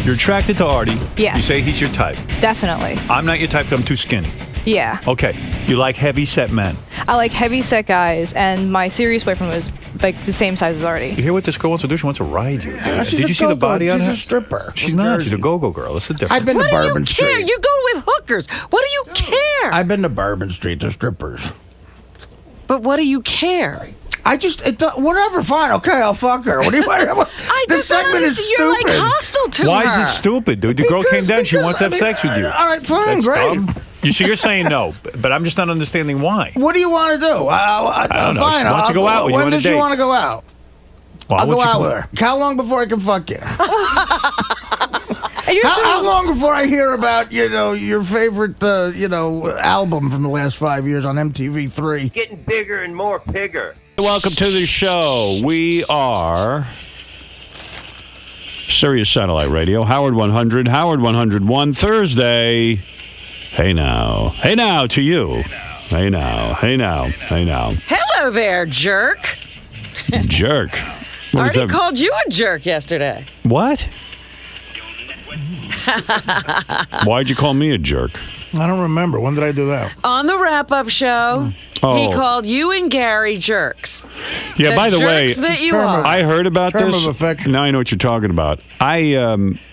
You're attracted to Artie. Yes. You say he's your type. Definitely. I'm not your type because I'm too skinny. Yeah. Okay. You like heavy-set men. I like heavy-set guys, and my serious boyfriend was like the same size as Artie. You hear what this girl wants to do? She wants to ride you. Yeah, Did you see the body on her? She's a stripper. She's not. She's a go-go girl. It's a difference. I've been to Bourbon What do you care? Street. You go with hookers. What do you care? I've been to Bourbon Street. They're strippers. But what do you care? I just, whatever, fine, okay, I'll fuck her. What do you want? This segment is stupid. You're like hostile to Why her. is it stupid, dude? The girl came down. She wants to have sex with you. All right, fine, That's great. dumb. You're saying no, but I'm just not understanding why. What do you want to do? I don't know. Fine, She wants to go out with you when on a does she date. want to go out? Why I'll won't go you out come with her. How long before I can fuck you? And you're How long before I hear about, your favorite, album from the last 5 years on MTV3? Getting bigger and more pigger. Welcome to the show. We are Sirius Satellite Radio, Howard 100, Howard 101, Thursday. Hey now. Hey now to you. Hey now. Hey now. Hey now. Hello there, jerk. Jerk. What is Artie that? called you a jerk yesterday. What? Why'd you call me a jerk? I don't remember. When did I do that? On the wrap-up show, Oh. he called you and Gary jerks. Yeah, by the way, jerks that you term are. of- I heard about Term this. of affection. Now I know what you're talking about. I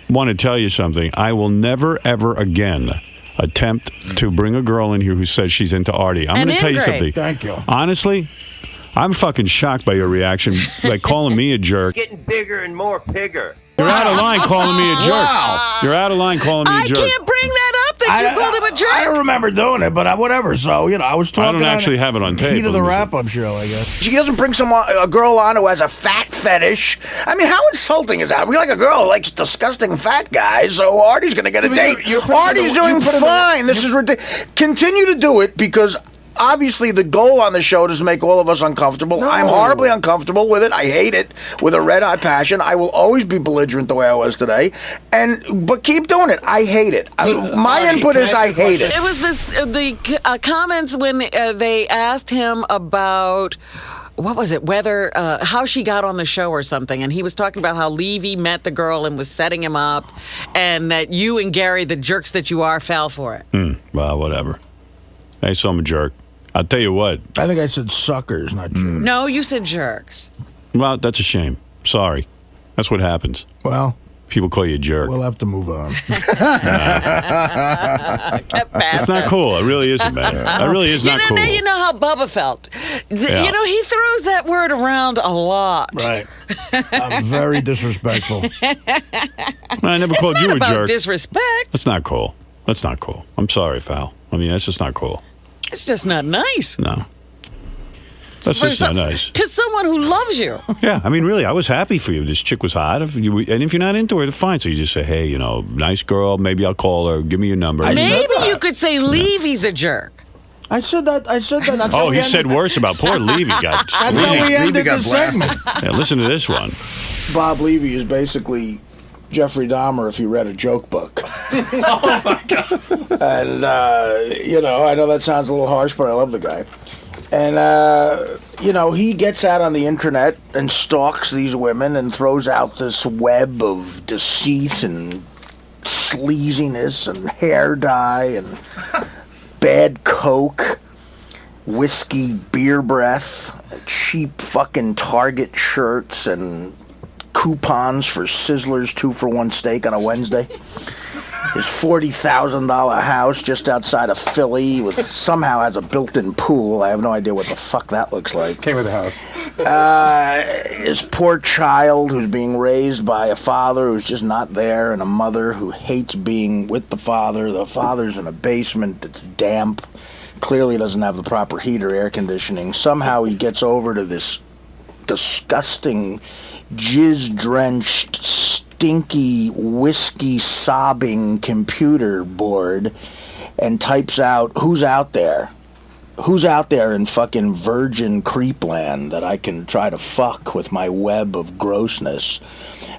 want to tell you something. I will never, ever again attempt to bring a girl in here who says she's into Artie. I'm And going to tell you Ingrid. something. Thank you. Honestly, I'm fucking shocked by your reaction. Like calling me a jerk. Getting bigger and more pigger. You're out of line calling me a jerk. Wow. You're out of line calling me a I jerk. can't bring that up that you called him a jerk. I don't remember doing it, but whatever. So, I was talking. I don't actually have it on tape. Heat of the Let me see. wrap-up show, I guess. She doesn't bring a girl on who has a fat fetish. I mean, how insulting is that? We like a girl who likes disgusting fat guys, so Artie's going to get a date. Artie's doing fine. This is ridiculous. Continue to do it because obviously the goal on the show is to make all of us uncomfortable. No. I'm horribly uncomfortable with it. I hate it with a red-hot passion. I will always be belligerent the way I was today. But keep doing it. I hate it. My Artie, input can I is ask I you a hate it. It was the comments when they asked him about what was it? Whether how she got on the show or something, and he was talking about how Levy met the girl and was setting him up, and that you and Gary, the jerks that you are, fell for it. Well, whatever. Hey, so I'm a jerk. I'll tell you what. I think I said suckers, not jerks. No, you said jerks. Well, that's a shame. Sorry. That's what happens. Well, People call you a jerk. we'll have to move on. It's not cool. It really isn't, man. It really is not cool. Now you know how Bubba felt. Yeah. You know, he throws that word around a lot. Right. I'm very disrespectful. I never called It's you not a about jerk. disrespect. That's not cool. That's not cool. I'm sorry, Fal. I mean, that's just not cool. It's just not nice. No. That's just not nice. To someone who loves you. Yeah, I mean, really, I was happy for you. This chick was hot. And if you're not into her, fine. So you just say, hey, nice girl. Maybe I'll call her. Give me your number. Maybe that. you could say Levy's a jerk. I said that. That's how Oh, we he ended- said worse about poor Levy. Got That's how we squeezed. ended got the segment. Yeah, listen to this one. Bob Levy is basically Jeffrey Dahmer if he read a joke book. Oh my God! And I know that sounds a little harsh, but I love the guy. And he gets out on the internet and stalks these women and throws out this web of deceit and sleaziness and hair dye and bad coke, whiskey, beer breath, cheap fucking Target shirts, and coupons for Sizzler's 2-for-1 steak on a Wednesday. His $40,000 house just outside of Philly somehow has a built-in pool. I have no idea what the fuck that looks like. Came with the house. His poor child who's being raised by a father who's just not there and a mother who hates being with the father. The father's in a basement that's damp. Clearly doesn't have the proper heat or air conditioning. Somehow he gets over to this disgusting, jizz-drenched, stinky, whiskey-sobbing computer board and types out, who's out there? Who's out there in fucking virgin creepland that I can try to fuck with my web of grossness?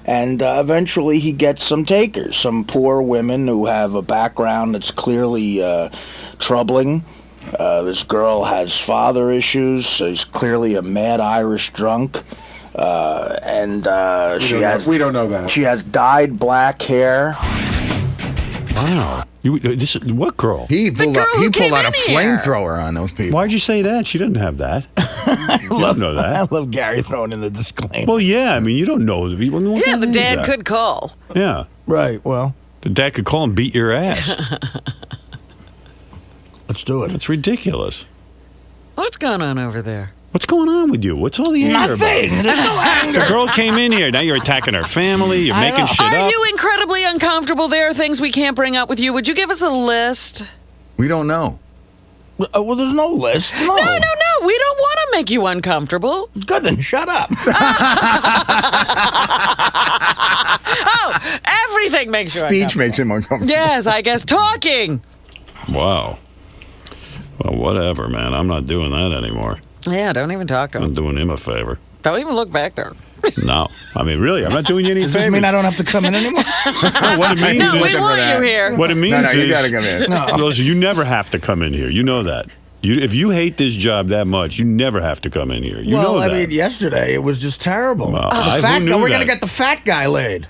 And eventually he gets some takers, some poor women who have a background that's clearly troubling. This girl has father issues, so he's clearly a mad Irish drunk. We don't know that. She has dyed black hair. Wow. What girl? He pulled out a here. flamethrower on those people. Why'd you say that? She doesn't have that. I know that. I love Gary throwing in the disclaimer. Well, yeah. I mean, you don't know. Yeah, the dad could call. Yeah. Right. Well, the dad could call and beat your ass. Let's do it. That's ridiculous. What's going on over there? What's going on with you? What's all the anger Nothing. about? There's no anger. The girl came in here. Now you're attacking her family. You're making shit up. Are you incredibly uncomfortable? There are things we can't bring up with you. Would you give us a list? We don't know. Well, there's no list. No. No. We don't want to make you uncomfortable. Good, then shut up. Oh, everything makes you Speech makes him uncomfortable. Yes, I guess talking. Wow. Well, whatever, man. I'm not doing that anymore. Yeah, don't even talk to him. I'm doing him a favor. Don't even look back there. No. I mean, really, I'm not doing you any Does favors. this mean I don't have to come in anymore? What it means No, is... we want you here. What it means No, is... you gotta come in. Listen, you never have to come in here. You know that. If you hate this job that much, you never have to come in here. You know that. I mean, yesterday it was just terrible. Well, We're going to get the fat guy laid.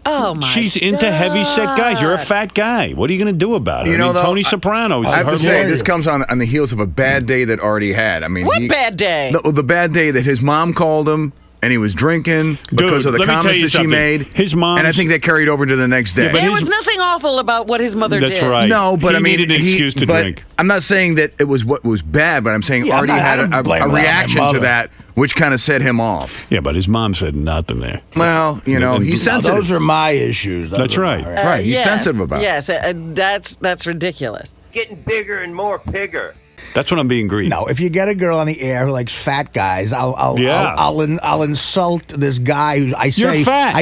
Oh, my She's into heavy set guys. You're a fat guy. What are you going to do about it? You know, though, Tony Soprano. I have to say, this comes on the heels of a bad day that Artie had. I mean, What bad day? The bad day that his mom called him. And he was drinking because of the comments that she made. His mom, and I think that carried over to the next day. Yeah, there was nothing awful about what his mother did. That's right. No, but he I mean, needed an excuse to drink. I'm not saying that it was what was bad, but I'm saying Artie had a reaction to that, which kind of set him off. Yeah, but his mom said nothing there. Well, he's sensitive. Those are my issues. That's right. Right, he's sensitive about it. Yes, that's ridiculous. Getting bigger and more pigger. That's when I'm being greedy. No, if you get a girl on the air who likes fat guys, I'll insult this guy who I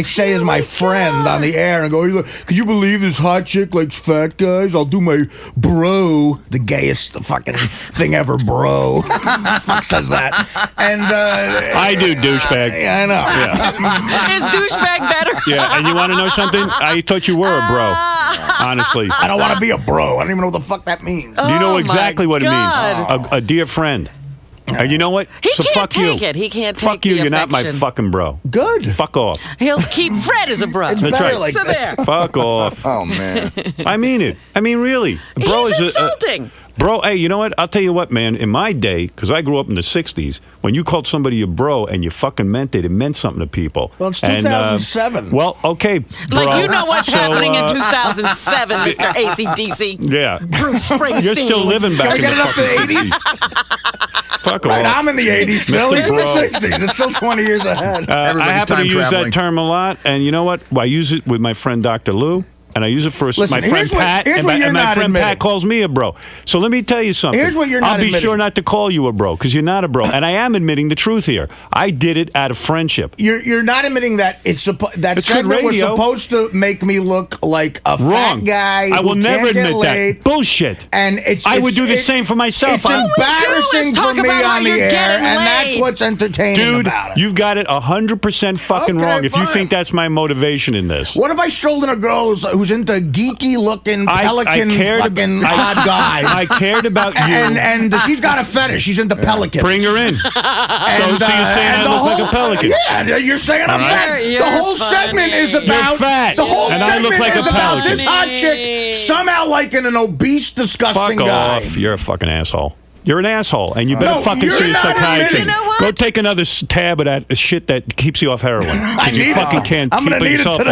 say is my friend on the air and go, could you believe this hot chick likes fat guys? I'll do my bro, the gayest fucking thing ever, bro. Fuck says that. And I do, douchebag. Yeah, I know. Is douchebag better? Yeah, and you want to know something? I thought you were a bro. Honestly, I don't want to be a bro. I don't even know what the fuck that means. You know exactly what it means. God. A dear friend. And you know what? He so can't fuck take you. it. He can't take Fuck you. the You're not my affection. fucking bro. Good. Fuck off. He'll keep Fred as a bro. It's That's better right. like So this. there. Fuck off. Oh, man. I mean it. I mean, really. Bro He's is insulting. Bro, hey, you know what? I'll tell you what, man. In my day, because I grew up in the 60s, when you called somebody a bro and you fucking meant it meant something to people. Well, it's 2007. Well, okay, bro. Like, you know what's So, happening in 2007, Mr. ACDC. Yeah. Bruce Springsteen. You're still living back Can we in get the it up to the fucking 80s? 60s. Fuck Right, off. I'm in the 80s still. He's in the Bro. 60s. It's still 20 years ahead. I Everybody's happen to time use traveling. that term a lot, and you know what? Well, I use it with my friend Dr. Lou, and I use it for Listen, my friend here's what- Pat, here's and what my, you're and my not friend Pat admitting. calls me a bro. So let me tell you something. Here's what you're not I'll be admitting. sure not to call you a bro, because you're not a bro, and I am admitting the truth here. I did it out of friendship. You're not admitting that that It's good segment was radio. supposed to make me look like a Wrong. fat guy. I will who never can't get admit laid. that. Bullshit. And I would do the same for myself. It's I'm- embarrassing is for talk me about how on the you're air, getting and laid. that's what's entertaining Dude, about it. you've got it 100% fucking Okay, wrong if you fine. think that's my motivation in this. What if I strolled in a girl who's into geeky looking pelican fucking hot guys? I cared about you. And she's got a fetish. She's into pelicans. Bring her in. And, so you're saying I look like a pelican. Yeah, you're saying I'm All fat. right. You're The whole funny. segment is You're about fat. the whole And I segment look like is a about pelican. this hot chick somehow liking an obese, disgusting Fuck guy. off. You're a fucking asshole. You're an asshole, and you better No, fucking you're see a not psychiatrist. admitting- You know what? Go take another tab of that shit that keeps you off heroin. I Because you need fucking it. can't I'm keep gonna need it yourself today.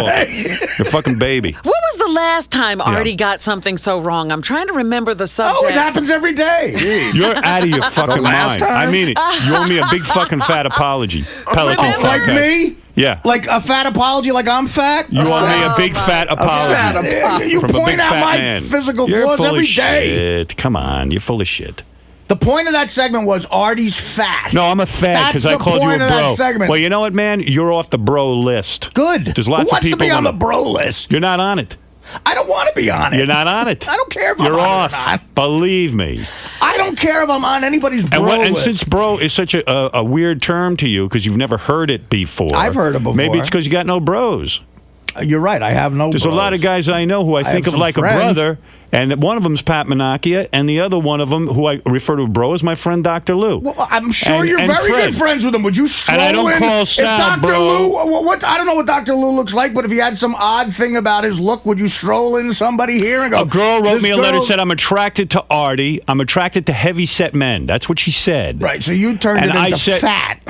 off. You're a fucking baby. What was the last time Artie got something so wrong? I'm trying to remember the subject. Oh, it happens every day. You're out of your fucking last mind. I time? mean it. You owe me a big fucking fat apology. Pelican Remember- fuck Like that. me? Yeah. Like a fat apology, like I'm fat? You owe me a big fat apology. You From a point big out fat my man. physical You're flaws full every of day. Shit. Come on, you're full of shit. The point of that segment was Artie's fat. No, I'm a fag That's because I the called you a point of that bro. segment. Well, you know what, man? You're off the bro list. Good. There's lots Who of wants people to be on on the it. bro list? You're not on it. I don't want to be on it. You're not on it. I don't care if I'm You're on off. it or not. Believe me. I don't care if I'm on anybody's bro And list. since bro is such a weird term to you because you've never heard it before. I've heard it before. Maybe it's because you got no bros. You're right. I have no. There's a lot of guys I know who I think of like a brother, and one of them's Pat Menachia, and the other one of them, who I refer to bro, is my friend Dr. Lou. Well, I'm sure you're very good friends with him. Would you stroll in? And I don't call Sal, Dr. Lou, what? I don't know what Dr. Lou looks like, but if he had some odd thing about his look, would you stroll in somebody here and go? A girl wrote me a letter, said, I'm attracted to Artie. I'm attracted to heavy-set men. That's what she said. Right, so you turned it into fat.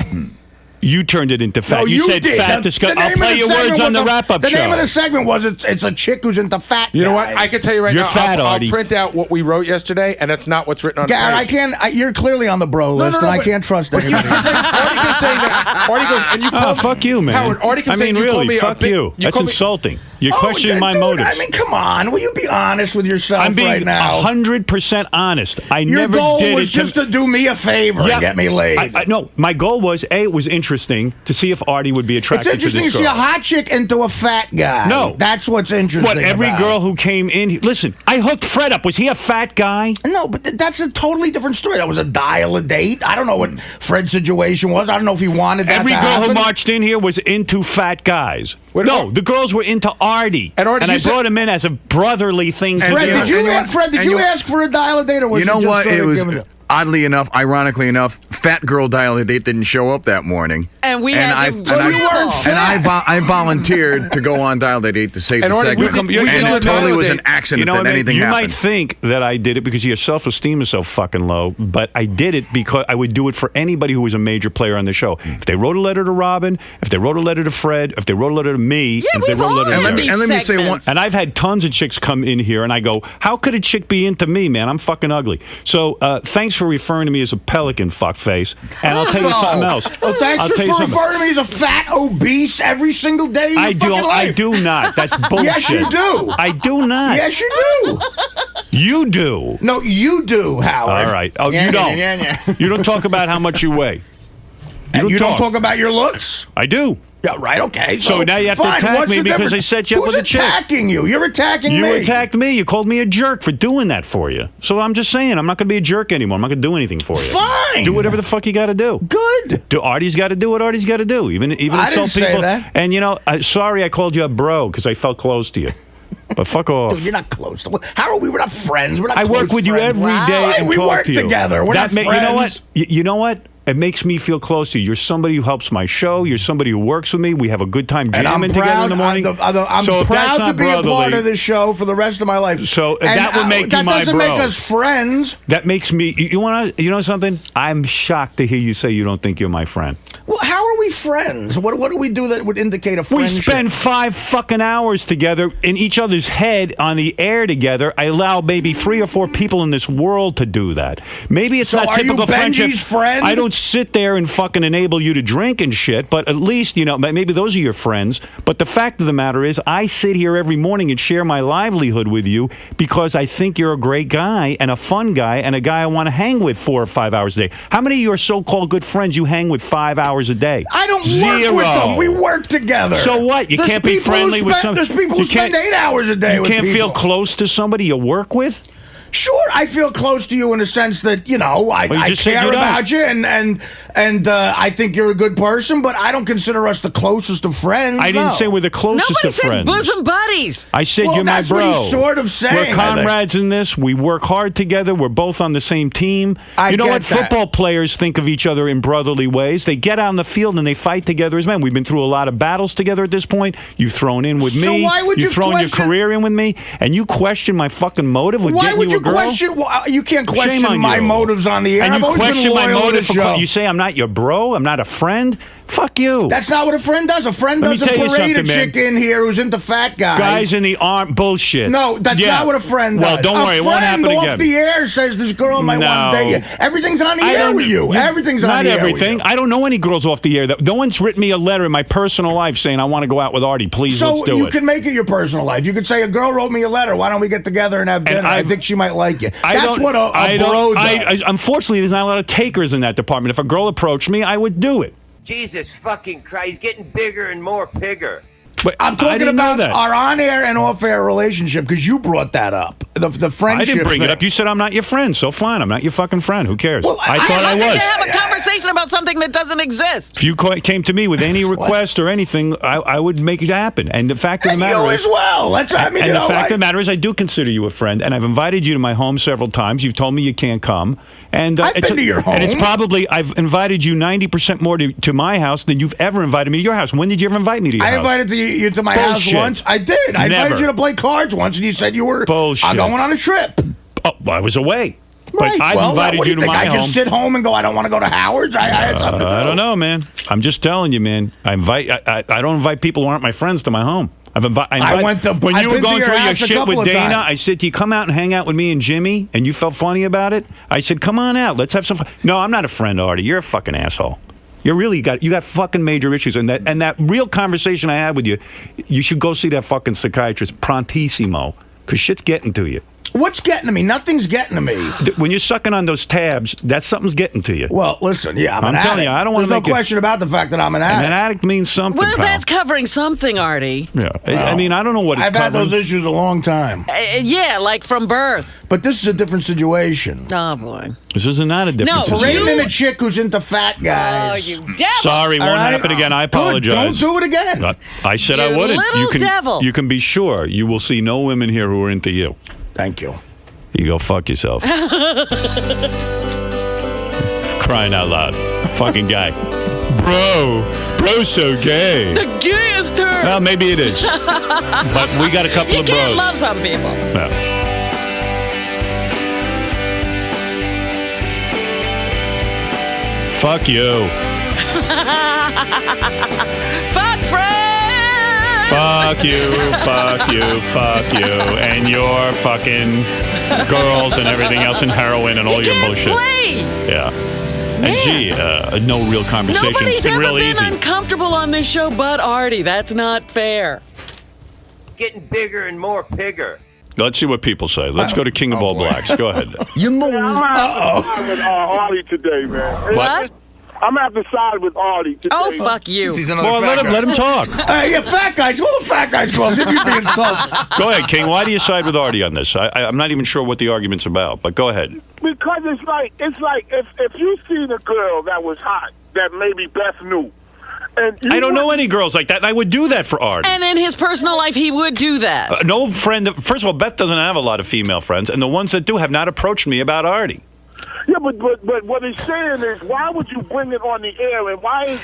You turned it into fat. No, you said did. fat disgusting. I'll play your words on the wrap-up show. The name of the segment was it's a chick who's into fat. You know what? I can tell you right now. You're fat, Artie. I'll print out what we wrote yesterday, and it's not what's written on the Garrett, page. I can't. You're clearly on the bro list, and I can't trust anybody. Artie can say that. Artie goes, and you call fuck you, man. Howard, Artie can say really, fuck you. That's insulting. You're questioning my motives. I mean, come on. Will you be honest with yourself I'm being right now? 100% honest. Your goal was just to do me a favor and get me laid. No, my goal was, it was interesting to see if Artie would be attracted to this girl. It's interesting to see a hot chick into a fat guy. No. That's what's interesting. What, every girl who came in... Listen, I hooked Fred up. Was he a fat guy? No, but that's a totally different story. That was a dial-a-date. I don't know what Fred's situation was. I don't know if he wanted that Every to girl happen. who marched in here was into fat guys. No, the girls were into Artie. And I brought him in as a brotherly thing. Fred, did you ask for a dial-a-date, or was you know it just what? sort It of was... giving it? Oddly enough, ironically enough, fat girl dial-a-date didn't show up that morning. And we had to... I volunteered to go on dial-a-date to save the segment. And it totally was an accident that anything happened. You might think that I did it because your self-esteem is so fucking low, but I did it because I would do it for anybody who was a major player on the show. If they wrote a letter to Robin, if they wrote a letter to Fred, if they wrote a letter to me, yeah, if they wrote a letter to let me say one. And I've had tons of chicks come in here, and I go, how could a chick be into me, man? I'm fucking ugly. So thanks for referring to me as a pelican fuckface. And I'll tell you something else. Oh, thanks for referring to me as a fat obese every single day of your fucking life. I do not. That's bullshit. Yes, you do. I do not. Yes, you do. You do. No, you do, Howard. All right. Oh, you don't. You don't talk about how much you weigh. You don't talk about your looks? I do. Yeah, right, okay. So now you have to attack me because I set you up with a chick. Who's attacking you? You're attacking me. You attacked me. You called me a jerk for doing that for you. So I'm just saying, I'm not going to be a jerk anymore. I'm not going to do anything for you. Fine. Do whatever the fuck you got to do. Good. Artie's got to do what Artie's got to do. Even I insult didn't say people. that. And, sorry I called you a bro because I felt close to you. But fuck off. Dude, you're not close to. How are we? We're not friends. We're not. I work with you every day and we talk work to you. together. We're not friends. You know what? You know what? It makes me feel close to you. You're somebody who helps my show. You're somebody who works with me. We have a good time jamming together in the morning. I'm proud to be a part of this show for the rest of my life. So that would make you my bro. That doesn't make us friends. That makes me. You know something? I'm shocked to hear you say you don't think you're my friend. Well, how are we friends? What do we do that would indicate a friendship? We spend 5 fucking hours together in each other's head on the air together. I allow maybe 3 or 4 people in this world to do that. Maybe it's not typical friendship. Benji's friend? I don't sit there and fucking enable you to drink and shit, but at least, maybe those are your friends. But the fact of the matter is, I sit here every morning and share my livelihood with you because I think you're a great guy and a fun guy and a guy I want to hang with 4 or 5 hours a day. How many of your so-called good friends you hang with 5 hours a day? I don't Zero. work with them. We work together. So what? You can't be friendly with some. There's people who spend 8 hours a day with people. You can't feel close to somebody you work with? Sure, I feel close to you in a sense that, I care about you and I think you're a good person, but I don't consider us the closest of friends. I didn't say we're the closest of friends. Nobody said bosom buddies. I said you're my bro. That's what he's sort of saying. We're comrades in this. We work hard together. We're both on the same team. You know what? Football players think of each other in brotherly ways. They get out on the field and they fight together as men. We've been through a lot of battles together at this point. You've thrown in with me. So why would You've thrown your career in with me, and you question my fucking motive with getting you a girl? Why would you question? You can't question my motives on the air. And you question my motive. Show. You say I'm not your bro. I'm not a friend. Fuck you. That's not what a friend does. A friend doesn't parade a chick in here who's into fat guys. Guys in the arm. Bullshit. No, that's not what a friend does. Well, don't worry. It won't happen again. A friend off the air says this girl might want to date you. Everything's on the air with you. Everything's on the air with you. Not everything. I don't know any girls off the air. No one's written me a letter in my personal life saying I want to go out with Artie. Please, let's do it. So you can make it your personal life. You could say a girl wrote me a letter. Why don't we get together and have dinner? I think she might like you. That's what a bro does. Unfortunately, there's not a lot of takers in that department. If a girl approached me, I would do it. Jesus fucking Christ, he's getting bigger and more pigger. But I'm talking about our on-air and off-air relationship because you brought that up. The friendship. I didn't bring it up. You said I'm not your friend, so fine. I'm not your fucking friend. Who cares? Well, I thought I was. Have a conversation conversation about something that doesn't exist. If you came to me with any request or anything, I would make it happen. And the fact of the matter you is, as well. The fact of the matter is, I do consider you a friend, and I've invited you to my home several times. You've told me you can't come, and I've been to your home, and it's probably I've invited you 90% more to my house than you've ever invited me to your house. When did you ever invite me to your house? I invited you to my house once. I did. I invited you to play cards once, and you said you were going on a trip. Oh, well, I was away. Right. But I've invited you to my home. I just sit home and go, I don't want to go to Howard's? I had something to do. I don't know, man. I'm just telling you, man. I don't invite people who aren't my friends to my home. When you were going through your shit with Dana, I said to you, come out and hang out with me and Jimmy, and you felt funny about it. I said, come on out. Let's have some fun. No, I'm not a friend, Artie. You're a fucking asshole. You got fucking major issues. And that real conversation I had with you, you should go see that fucking psychiatrist prontissimo, because shit's getting to you. What's getting to me? Nothing's getting to me. When you're sucking on those tabs, something's getting to you. Well, listen, I'm an telling addict. you, I don't want to There's no question about the fact that I'm an addict. And an addict means something, Well, pal. that's covering something, Artie. Yeah. Well, I mean, I don't know what it's I've had those issues a long time. Yeah, like from birth. But this is a different situation. Oh, boy. This is not a different situation. Rating a chick who's into fat guys. Oh, you devil. Sorry, won't happen again. I apologize. Good. Don't do it again. I said I You wouldn't. little devil. You can be sure you will see no women here who are into you. Thank you. You go fuck yourself. Crying out loud. Fucking guy. Bro's so gay. The gayest term. Well, maybe it is. But we got a couple of bros. You can't love some people. No. Fuck you. Fuck Fred. Fuck you, fuck you, fuck you, and your fucking girls and everything else and heroin and all your bullshit. Play. Yeah. And gee, no real conversation. Nobody's It's been ever real been easy. uncomfortable on this show but Artie. That's not fair. Getting bigger and more bigger. Let's see what people say. Let's go to King of All Blacks. Go ahead. You know. I'm with Artie today, man. What? I'm going to have to side with Artie today. Oh, fuck you. Well, let him talk. Hey, you fat guys. All the fat guys go as if you're being insulted. Go ahead, King. Why do you side with Artie on this? I'm not even sure what the argument's about, but go ahead. Because it's like if you seen a girl that was hot that maybe Beth knew. And I don't know any girls like that, and I would do that for Artie. And in his personal life, he would do that. No friend. First of all, Beth doesn't have a lot of female friends, and the ones that do have not approached me about Artie. Yeah, but what he's saying is, why would you bring it on the air, and why is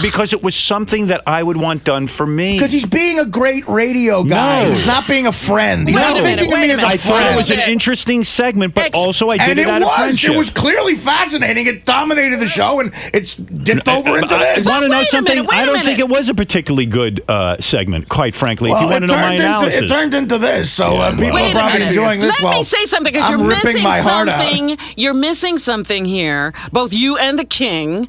because it was something that I would want done for me. Because he's being a great radio guy. No. He's not being a friend. He's Wait not a minute, thinking of me as a I thought friend. it was an interesting segment, but also I did and it out of friendship. It was clearly fascinating. It dominated the show, and it's dipped over into this. Want to know Wait a something? minute, wait a I don't think minute. it was a particularly good segment, quite frankly. Well, if you want to know my analysis. It turned into this, so people Wait are a probably minute. enjoying this. Let me say something, because I'm you're ripping missing my heart out. something. You're missing something here, both you and the king,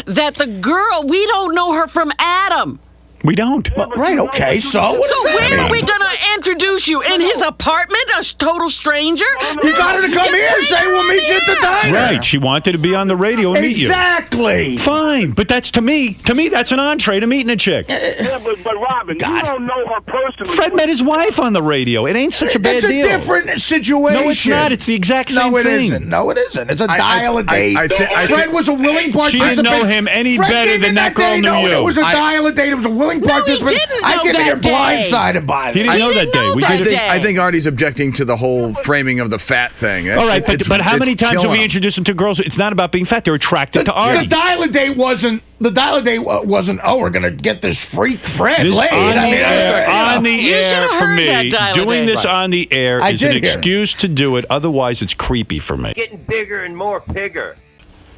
that the girl, we don't know her from Adam. We don't. Well, right, okay, so what So does that where mean? are we going to introduce you? In his apartment, a total stranger? You got her to come here and say, we'll meet you at the diner. Right. She wanted to be on the radio and meet you. Exactly. Fine, but that's to me, that's an entree to meeting a chick. Yeah, but Robin, you don't know her personally. Fred met his wife on the radio. It ain't such a bad It's a deal. different situation. No, it's not. It's the exact same No, it thing. isn't. No, it isn't. It's a dial-a-date. I Fred was a willing participant. She didn't know him any Fred better came than in that girl day knew knowing you. It was a dial-a-date. It was a willing participant. didn't I know came in here that day. blindsided by He it. didn't know that didn't day. know We that did it. day. I think Artie's objecting to the whole framing of the fat thing. All right, but how many times have we introduced? introduced them to girls? It's not about being fat. They're attracted to Artie. The dial-a-date wasn't. The dial-a-date wasn't. Oh, we're gonna get this freak Fred This- laid. on the You air should've for heard me. that dial-a-date. Doing this Right. on the air I is an did hear it. excuse to do it. Otherwise, it's creepy for me. Getting bigger and more bigger.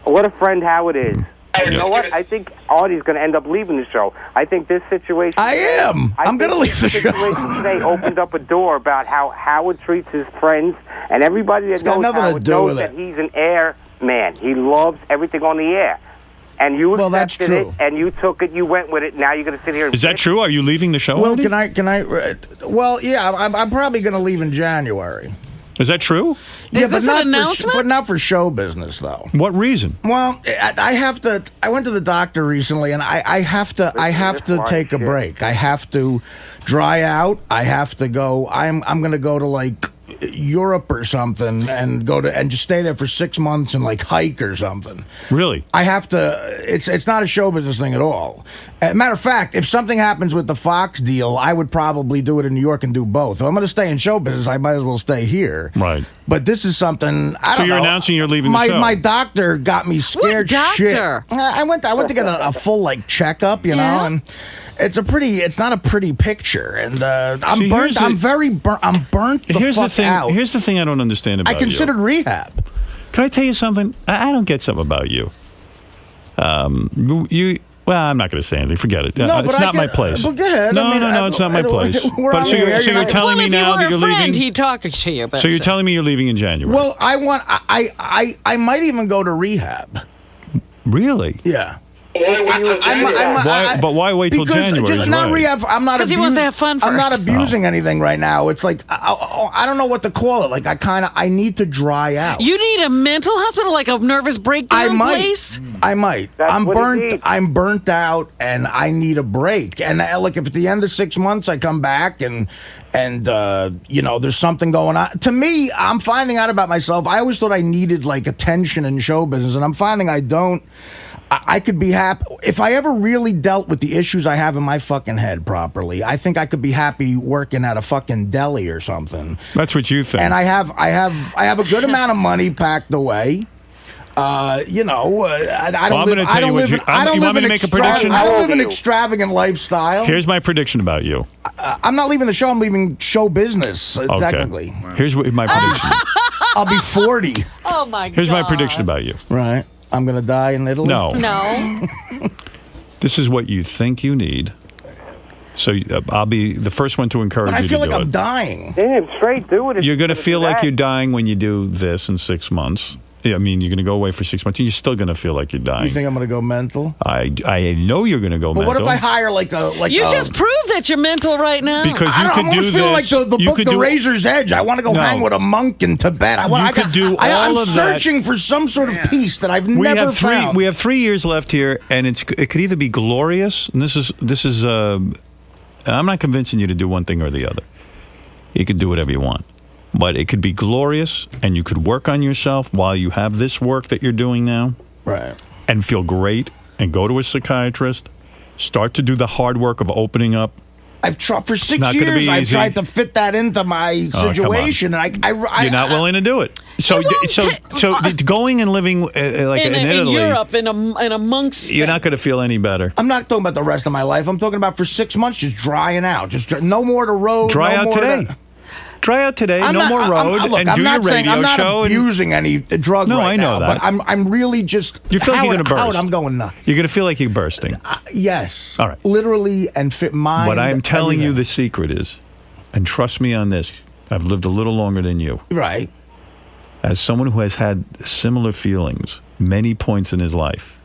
What a friend Howard is. And you know what? I think Artie's going to end up leaving the show. I think this situation... I am. I'm going to leave the show. show. This situation today opened up a door about how Howard treats his friends, and everybody that knows nothing to Howard do knows with that it. he's an air man. He loves everything on the air. And you Well, that's accepted true. it, and you took it, you went with it, now you're going to sit here and... Is that true? Are you leaving the show? Well, Artie? can I? Well, yeah, I'm probably going to leave in January. Is that true? Yeah, this but an not announcement? but not for show business though. What reason? Well, I have to. I went to the doctor recently, and I have to take a break. I have to dry out. I have to go. I'm going to go to like Europe or something and just stay there for 6 months and like hike or something. Really? I have to. It's not a show business thing at all. Matter of fact, if something happens with the Fox deal, I would probably do it in New York and do both. If I'm going to stay in show business, I might as well stay here. Right. But this is something I don't know. So you're announcing you're leaving the show. My doctor got me scared. What shit. doctor? I went to get a full like checkup, you know, and it's not a pretty picture, and I'm See, burnt. I'm very burnt. I'm burnt the Here's fuck the thing. out. Here's the thing I don't understand about I considered you. rehab. Can I tell you something? I don't get something about you. Well, I'm not going to say anything. Forget it. No, it's not my place. But go ahead. No, it's not my place. But so you're telling me now that you're leaving. He'd talk to you. But So you're telling me you're leaving in January? Well, I might even go to rehab. Really? Yeah. But why wait till because January? Just not rehab. I'm not. Because he wants to have fun I'm not first. abusing anything right now. It's like I don't know what to call it. Like I need to dry out. You need a mental hospital, like a nervous breakdown place? I might. That's I'm what it burnt. needs. I'm burnt out, and I need a break. And like, if at the end of 6 months I come back and there's something going on. To me, I'm finding out about myself. I always thought I needed like attention in show business, and I'm finding I don't. I could be happy if I ever really dealt with the issues I have in my fucking head properly. I think I could be happy working at a fucking deli or something. That's what you think. And I have a good amount of money packed away. I don't live an extravagant lifestyle. Here's my prediction about you. I'm not leaving the show. I'm leaving show business. Okay. Technically, Here's my prediction. I'll be 40. Oh, my God. Here's my prediction about you. Right. I'm gonna die in Italy. No. No. This is what you think you need. So I'll be the first one to encourage But I you feel to like do I'm it. dying. Damn, straight do it. You're going to feel like you're dying when you do this in 6 months. I mean, you're going to go away for 6 months, and you're still going to feel like you're dying. You think I'm gonna go mental? I know you're going to go But mental. what if I hire You just proved that you're mental right now. Because I you don't could do almost this. feel like the You book could The do- Razor's Edge. I want to go No. hang with a monk in Tibet. I'm searching for some sort of peace that I've never found. We have 3 years left here, and it could either be glorious, and this is. I'm not convincing you to do one thing or the other. You could do whatever you want. But it could be glorious, and you could work on yourself while you have this work that you're doing now. Right. And feel great, and go to a psychiatrist. Start to do the hard work of opening up. I've tried for 6 not gonna be years. I've easy. tried to fit that into my come on. situation, and You're not willing to do it. So going and living like in in Italy, Europe, in a monk's. you're not going to feel any better. I'm not talking about the rest of my life. I'm talking about for 6 months just drying out. No more to road. Dry no out more today. Dry out today. No more road, and I'm do not your saying, radio I'm not show. abusing any drug No, right I know now, that. but I'm really just. You feel like you're going to burst. Howard, I'm going nuts. You're going to feel like you're bursting. Yes. All right. Literally and fit mind. What I'm telling you, everything. the secret is, and trust me on this, I've lived a little longer than you. Right. As someone who has had similar feelings many points in his life,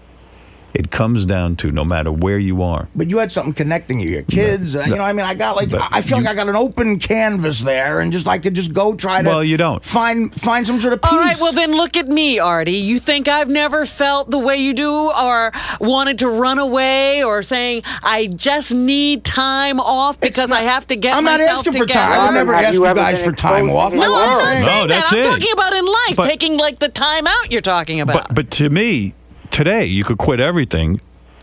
it comes down to no matter where you are. But you had something connecting you, your kids. I mean, I got I feel like I got an open canvas there, and I could just go try to. Well, you don't find some sort of peace. All right, well then look at me, Artie. You think I've never felt the way you do, or wanted to run away, or saying I just need time off because I have to get I'm not myself asking for together. time. I would never Have ask you you ever guys been for time exposed off. to Like No, what I'm I'm not saying. saying that. that's I'm it. talking about in life, But- taking like the time out you're talking about. But to me, today, you could quit everything.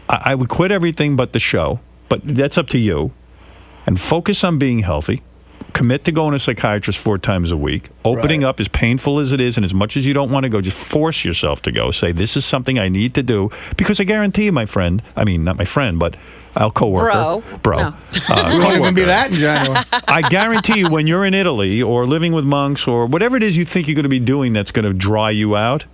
I would quit everything but the show, but that's up to you. And focus on being healthy. Commit to going to a psychiatrist 4 times a week. Opening up, as painful as it is, and as much as you don't want to go, just force yourself to go. Say, this is something I need to do. Because I guarantee you, my friend, I mean, not my friend, but our coworker. Bro. No. We won't even be that in January. I guarantee you, when you're in Italy or living with monks or whatever it is you think you're going to be doing that's going to dry you out,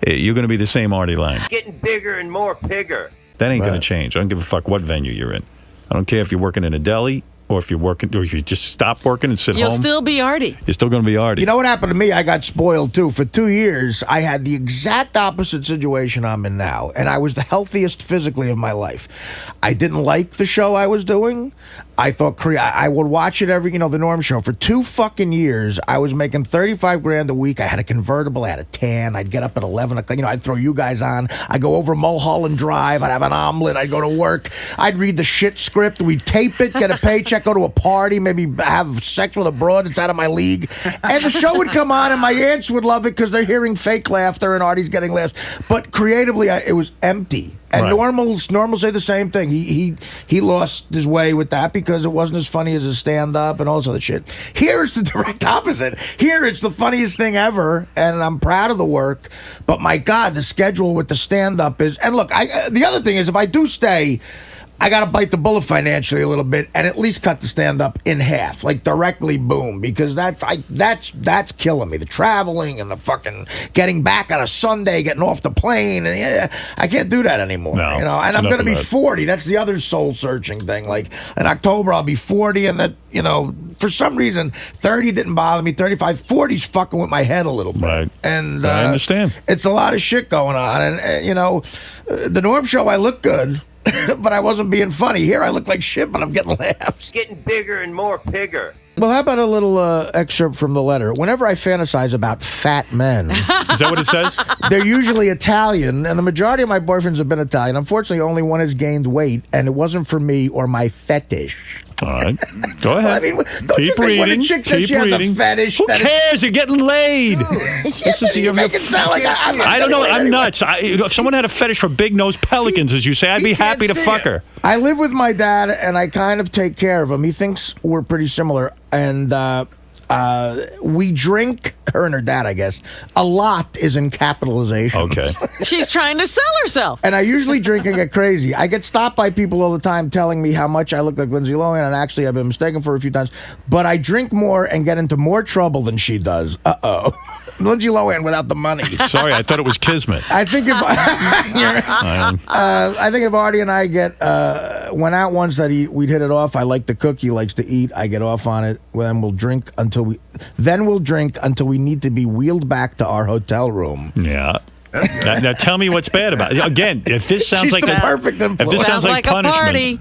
you're going to be the same Artie Lange. Getting bigger and more bigger. That ain't going to change. I don't give a fuck what venue you're in. I don't care if you're working in a deli or if you're working, or if you just stop working and sit You'll home. still be Artie. You're still going to be Artie. You know what happened to me? I got spoiled too. For 2 years, I had the exact opposite situation I'm in now, and I was the healthiest physically of my life. I didn't like the show I was doing. I thought I would watch it every, the Norm Show. For 2 fucking years, I was making $35,000 a week. I had a convertible, I had a tan. I'd get up at 11 o'clock. I'd throw you guys on. I'd go over Mulholland Drive. I'd have an omelet. I'd go to work. I'd read the shit script. We'd tape it, get a paycheck, go to a party, maybe have sex with a broad that's out of my league. And the show would come on, and my aunts would love it because they're hearing fake laughter and Artie's getting laughs. But creatively, it was empty. And Right. Normals say the same thing. He lost his way with that because it wasn't as funny as his stand-up and all this other shit. Here it's the direct opposite. Here it's the funniest thing ever, and I'm proud of the work. But my God, the schedule with the stand-up is... And look, the other thing is, if I do stay... I got to bite the bullet financially a little bit and at least cut the stand-up in half, like directly boom, because that's killing me. The traveling and the fucking getting back on a Sunday, getting off the plane, and I can't do that anymore. No, and I'm going to be 40. That's the other soul-searching thing. Like in October, I'll be 40, and that for some reason, 30 didn't bother me. 35, 40's fucking with my head a little bit. Right. And I understand. It's a lot of shit going on, and the Norm Show, I look good. But I wasn't being funny. Here I look like shit, but I'm getting laughs. Getting bigger and more bigger. Well, how about a little excerpt from the letter? Whenever I fantasize about fat men... Is that what it says? They're usually Italian, and the majority of my boyfriends have been Italian. Unfortunately, only one has gained weight, and it wasn't for me or my fetish. All right. Go ahead. Don't you think when a chick says she has a fetish... Who cares? You're getting laid. You make it sound like I don't know. I'm nuts. If someone had a fetish for big-nosed pelicans, as you say, I'd be happy to fuck her. I live with my dad, and I kind of take care of him. He thinks we're pretty similar, and we drink, her and her dad, I guess. A lot is in capitalization. Okay. She's trying to sell herself. And I usually drink and get crazy. I get stopped by people all the time telling me how much I look like Lindsay Lohan, and actually I've been mistaken for a few times. But I drink more and get into more trouble than she does. Uh-oh. Lindsay Lohan without the money. Sorry, I thought it was Kismet. I think if I think if Artie and I went out once that we'd hit it off. I like to cook. He likes to eat. I get off on it. Then we'll drink until we need to be wheeled back to our hotel room. Yeah. Now tell me what's bad about it. Again, if this sounds She's like the perfect influence. If this sounds like a punishment, party.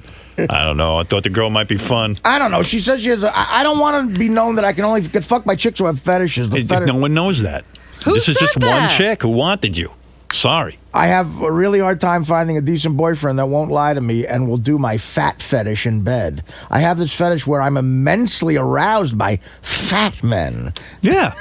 I don't know. I thought the girl might be fun. I don't know. She says she has. I don't want to be known that I can only get fucked by chicks who have fetishes. No one knows that. Who This is said just that? one chick who wanted you. Sorry. I have a really hard time finding a decent boyfriend that won't lie to me and will do my fat fetish in bed. I have this fetish where I'm immensely aroused by fat men. Yeah.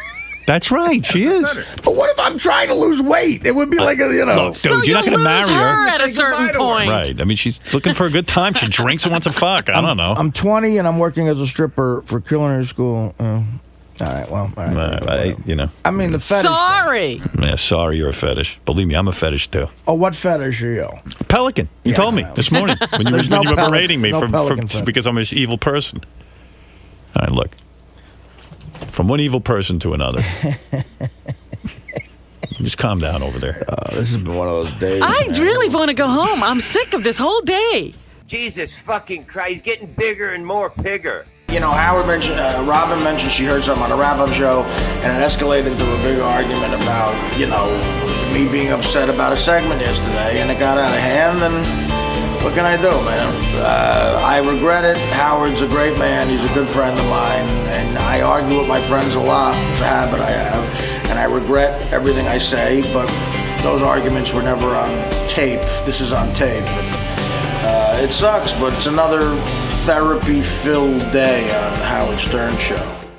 That's right. She is. But what if I'm trying to lose weight? It would be like Look, dude, So you're not going to marry her. at a certain point. Right. I mean, she's looking for a good time. She drinks and wants to fuck. I don't know. I'm 20 and I'm working as a stripper for culinary school. All right, well, all right. I mean, the fetish. Sorry. Yeah, sorry, you're a fetish. Believe me, I'm a fetish too. Oh, what fetish are you? Pelican. You told me this morning when you were berating me because I'm an evil person. All right, look. From one evil person to another. Just calm down over there. This has been one of those days. I really want to go home. I'm sick of this whole day. Jesus fucking Christ, getting bigger and more bigger. Howard mentioned, Robin mentioned she heard something on a wrap-up show, and it escalated into a big argument about, me being upset about a segment yesterday, and it got out of hand, and what can I do, man? I regret it. Howard's a great man. He's a good friend of mine, and I argue with my friends a lot. It's a habit I have, and I regret everything I say, but those arguments were never on tape. This is on tape. And, it sucks, but it's another therapy-filled day on the Howard Stern Show.